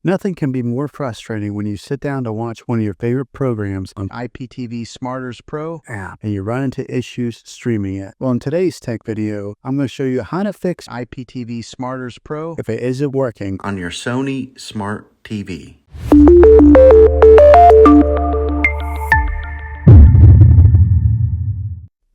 Nothing can be more frustrating when you sit down to watch one of your favorite programs on IPTV Smarters Pro App and you run into issues streaming it. Well, in today's tech video, I'm going to show you how to fix IPTV Smarters Pro if it isn't working on your Sony Smart TV.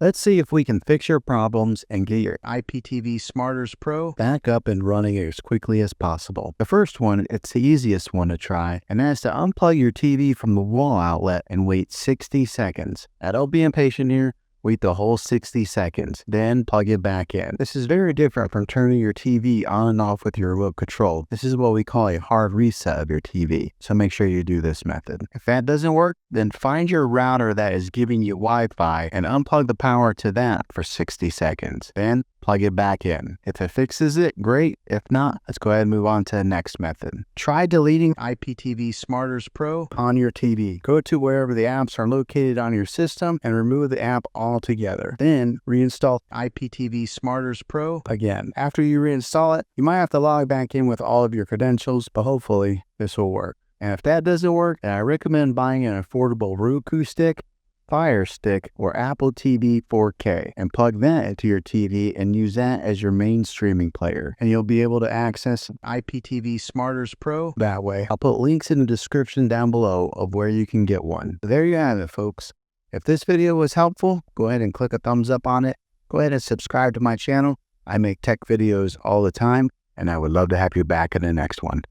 Let's see if we can fix your problems and get your IPTV Smarters Pro back up and running as quickly as possible. The first one, it's the easiest one to try, and that's to unplug your TV from the wall outlet and wait 60 seconds. Now, don't be impatient here. Wait the whole 60 seconds, then plug it back in. This is very different from turning your TV on and off with your remote control. This is what we call a hard reset of your TV, so make sure you do this method. If that doesn't work, then find your router that is giving you Wi-Fi and unplug the power to that for 60 seconds. Then plug it back in. If it fixes it, great. If not, let's go ahead and move on to the next method. Try deleting IPTV Smarters Pro on your TV. Go to wherever the apps are located on your system and remove the app altogether. Then reinstall IPTV Smarters Pro again. After you reinstall it, you might have to log back in with all of your credentials, but hopefully this will work. And if that doesn't work, then I recommend buying an affordable Roku stick, Fire Stick, or Apple TV 4K and plug that into your TV and use that as your main streaming player. And you'll be able to access IPTV Smarters Pro that way. I'll put links in the description down below of where you can get one. There you have it, folks. If this video was helpful, go ahead and click a thumbs up on it. Go ahead and subscribe to my channel. I make tech videos all the time, and I would love to have you back in the next one.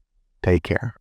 Take care.